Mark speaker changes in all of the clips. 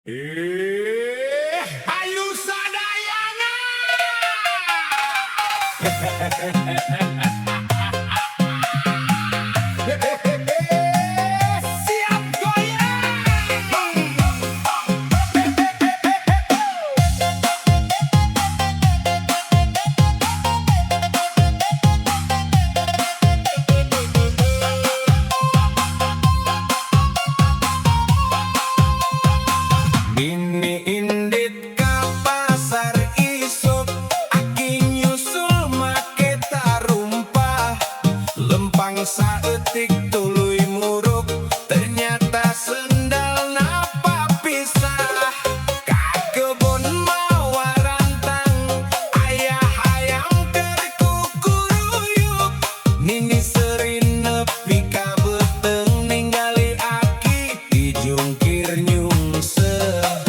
Speaker 1: Hayu sadayana. Siap goyang.
Speaker 2: Mini indit ka pasar isuk, aki nyusul make tarumpah, lempang saeutik tuluy muruk, ternyata sendal napa pisah. Ka kebon mawa rantang, ayah hayam keur kukuruyuk, nini seurin nepi ka beuteng, ningali aki dijungkir nyungseh.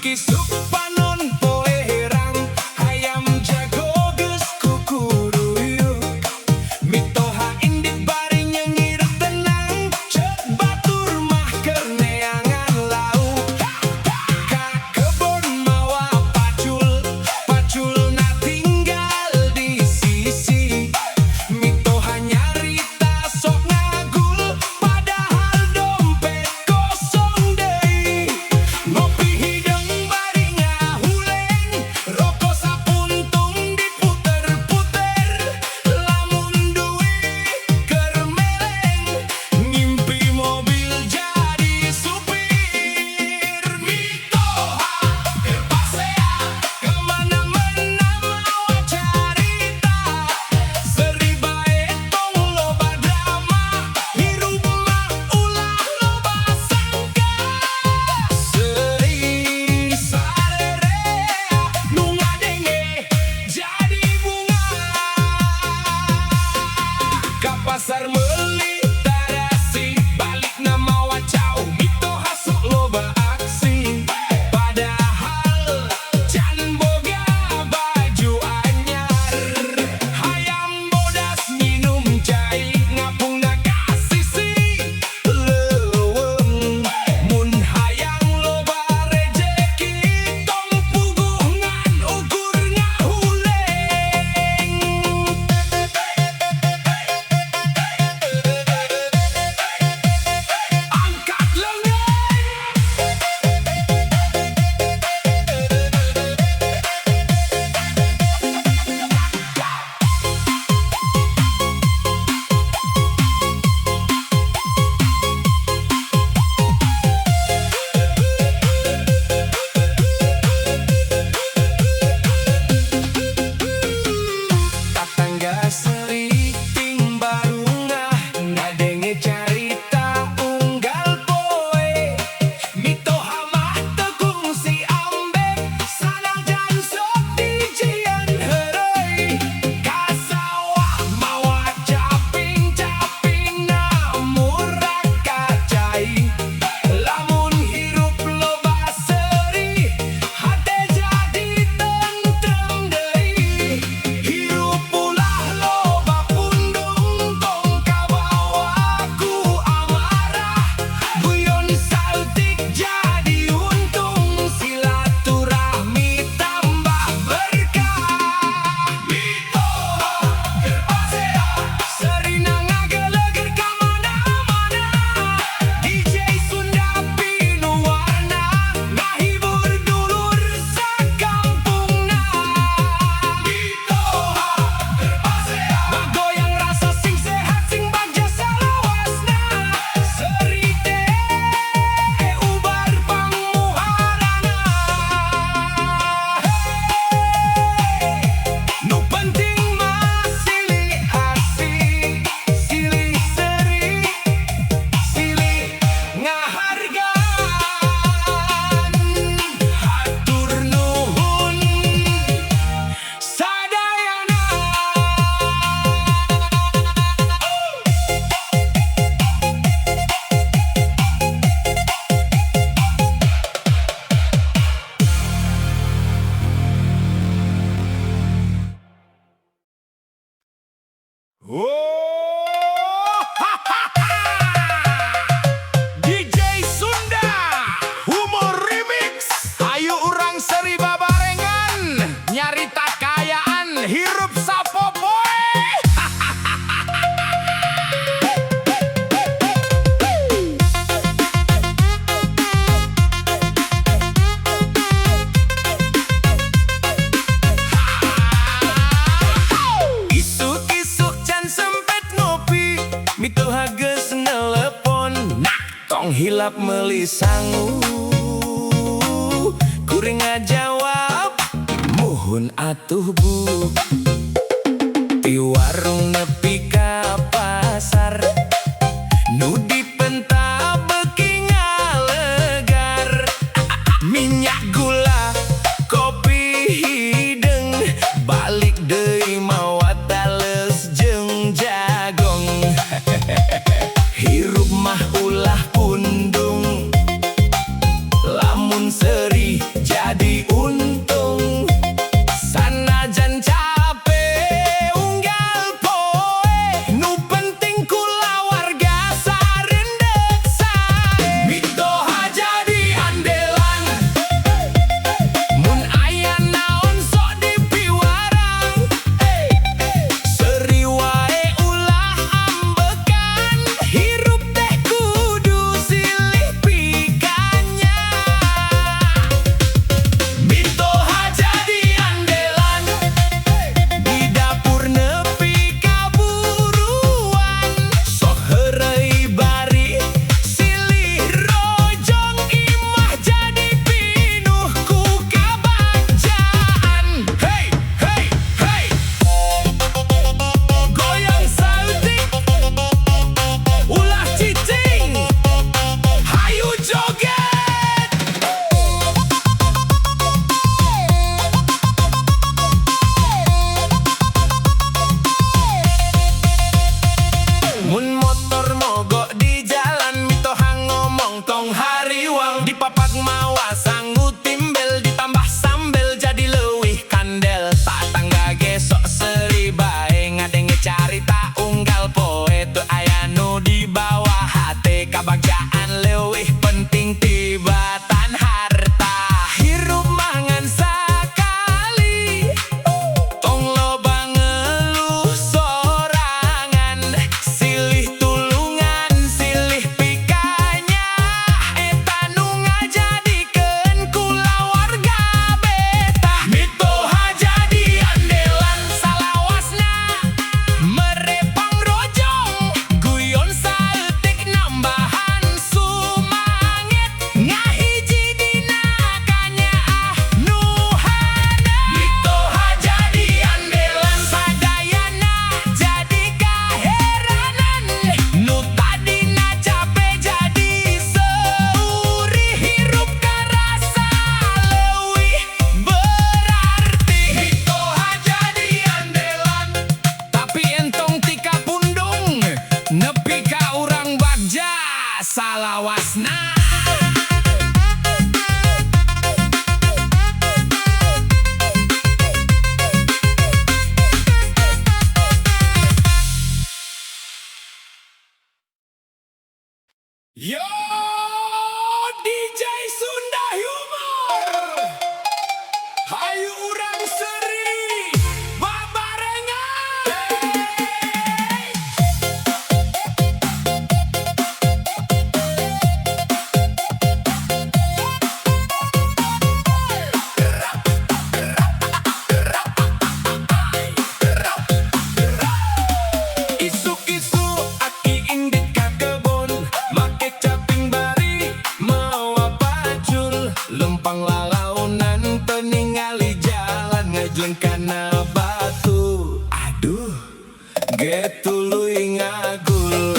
Speaker 2: Isuk-isuk panon poe herang, hayam jago geus kukuruyuk. Mitoha indit bari nyengir tenang, ceuk batur mah keur neangan lauk. Ka kebon mawa paculna tinggal di sisi. Mitoha nyarita sok ngagul, padahal dompet kosong deui. Ngopi hidung bari ngahuleng, rokok sapuntung diputer-puter. Lamun duit keur meleng, ngimpi mobil jadi supir. Mitoha keur pasea kemana-mana mawa carita, seri bae tong loba drama, hirup mah ulah loba sangka. Seri sarerea nu ngadenge jadi bunga, ka pasar meuli tarasi, balikna mawa cau. Mitoha sok loba aksi, padahal can boga baju anyar. Hayam bodas nginum cai, ngapungna ka sisi leuweung. Mun hayang loba rejeki, tong puguh ngan ukur ngahuleng. Angkat leungeun. Tatangga seriting barungah, ngadenge carita unggal poe. Mitoha mah teu kungsi ambek, sanajan sok dijieun heureuy. Ka sawah mawa caping-capingna murah kacai. Lamun hirup loba seri, hate jadi tentrem deui. Hirup ulah loba pundung, tong kabawa ku amarah. Guyon saeutik jadi untung, silaturahmi tambah berkah. Mitoha keur pasea, serina ngageleger ka mana-mana. DJ Sunda pinu warna, ngahibur dulur sakampungna. Mitoha keur pasea, ngagoyang rasa sing sehat sing bagja salawasna. Seri teh ubar panguharana. Nu penting mah silih asih, silih seri, silih ngahargaan. Hatur nuhun sadayana. DJ Sunda Humor Remix. Hayu urang seri babarengan, nyarita kayaan hirup sapopoe. Isuk-isuk can sempet ngopi, mitoha geus nelepon. Nah, tong hilap meuli sangu, kuring ngajawab, muhun atuh bu. Ti warung nepi ka pasar, nu dipenta beuki ngalegar. Minyak gula, kopi hideung, balik deui mawa tales jeung jagong. Hirup mah ulah pundung, lamun seri lempang lalaunan peningali jalan ngejleng kana batu. Aduh, getuluy ngagul.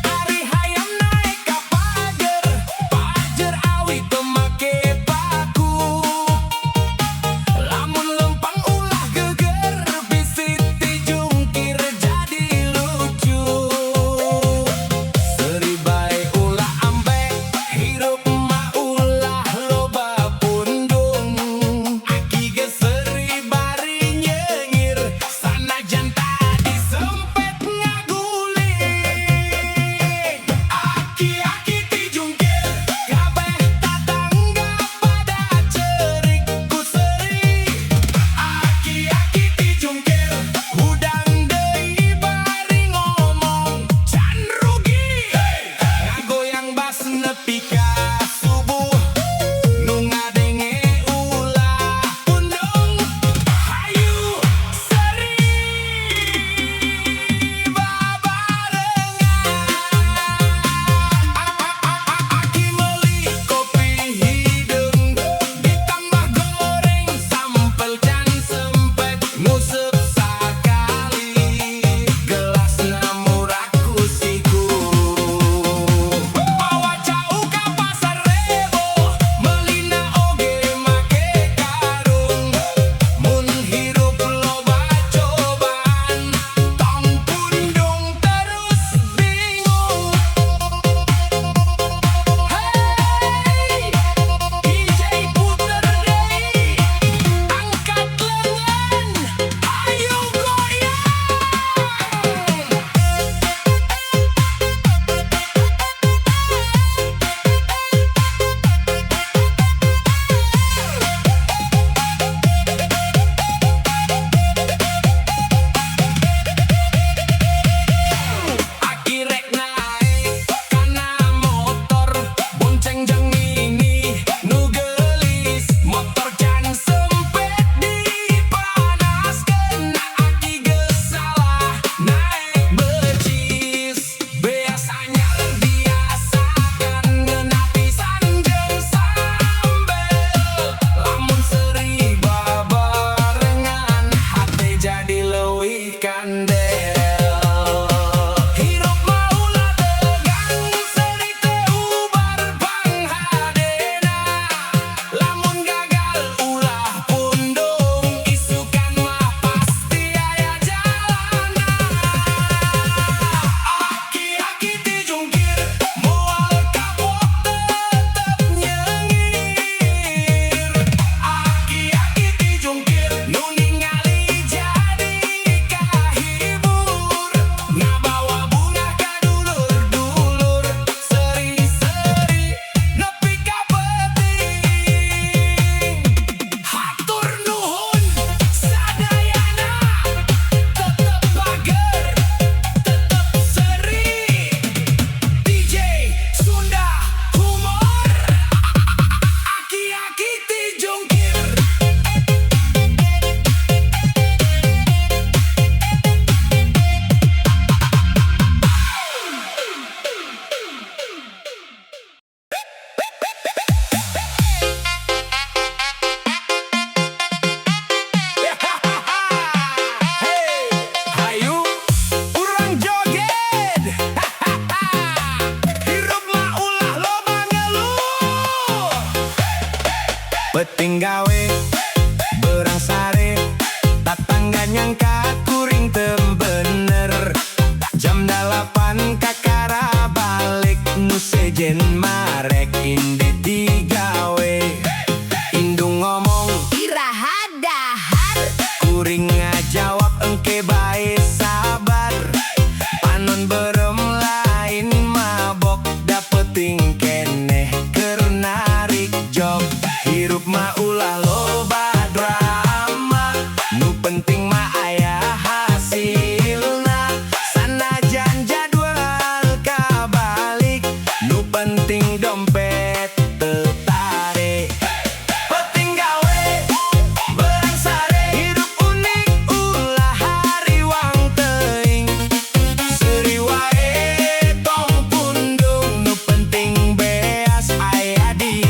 Speaker 2: Ari hayam naik ka pager, pager awi teu make paku. Lamun lempang ulah geger, bisi ti jungkir jadi lucu. Seri bae ulah ambek, hirup mah ulah loba pundung. Aki ge seri bari nyengir, sanajan tadi sempet ngaguling. Aki-aki ti jungkir, kabeh tatangga pada cerik ku seri. Aki-aki ti jungkir, hudang deui bari ngomong can rugi. Ngagoyang bas nepi ka subuh, nu ngadenge ulah pundung. Hayu seri babarengan. Aki meuli kopi hideung, ditambah goreng sampel can sempet. Nguseup sakali, gelasna murah ku siku. Bawa cau ka pasar rebo, meulina oge make karung. Mun hirup loba cobaan, tong pundung terus bingung. Hey, DJ puter deui, angkat lengan, ayo goyang. Aki rek naik kana motor, bonceng jeung Mini nu geulis. Motor can sempet dipanaskeun, aki geus salah naek becis. Beas anyar biasakan ngeunah pisan jeung sambel. Lamun seri babarengan, hate jadi leuwih kandel. Hirup mah ulah tegang, seri teh ubar panghadena. Lamun gagal ulah pundung, isukan mah pasti aya jalana. Aki-aki ti jungkir, moal kapok tetep nyengir. Aki-aki ti jungkir, nu ningali jadi kahibur. Ngabawa bunga ka dulur-dulur, seri-seri nepi ka peuting. Hatur nuhun sadayana, tetep bager, tetep seri. DJ Sunda Humor, aki-aki ti jungkir. Hey, hayu urang joget. Hirup mah ulah loba ngeluh. Penting gawe berang sare, tatangga nyangka kuring teu bener. Jam 8 kakara balik, nu sejen marek inde digawe. Indung ngomong
Speaker 3: Iraha dahar,
Speaker 2: kuring ngajawab engke bae sabar. Panon berem lain mabok, dapeting keneh keur narik jog. Hirup mah ulah loba drama, nu penting mah aya hasilna. Sanajan jadwal kabalik, nu penting dompet teu tarik. Penting gawe berang sare, hirup unik ulah hariwang teuing. Seri wae tong pundung, nu penting beas aya di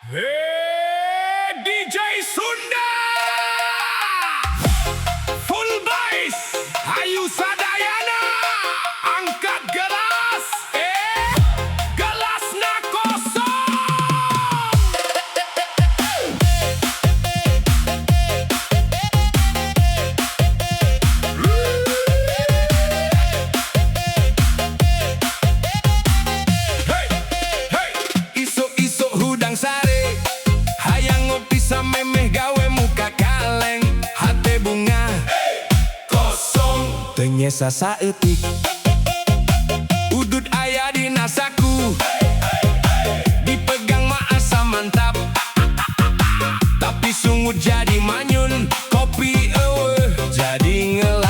Speaker 1: DJ Sunda Full bass Ayu Sadayana Angkat gelas Gelasna kosong Hey, hey.
Speaker 2: Isuk-isuk hudang sare hayang ngopi samemeh gawe muka kaleng hate bunga
Speaker 1: Kosong
Speaker 2: tenyesa saeutik udut aya di nasaku dipegang mah asa mantap tapi sungut jadi manyun kopi eueuh jadi ngel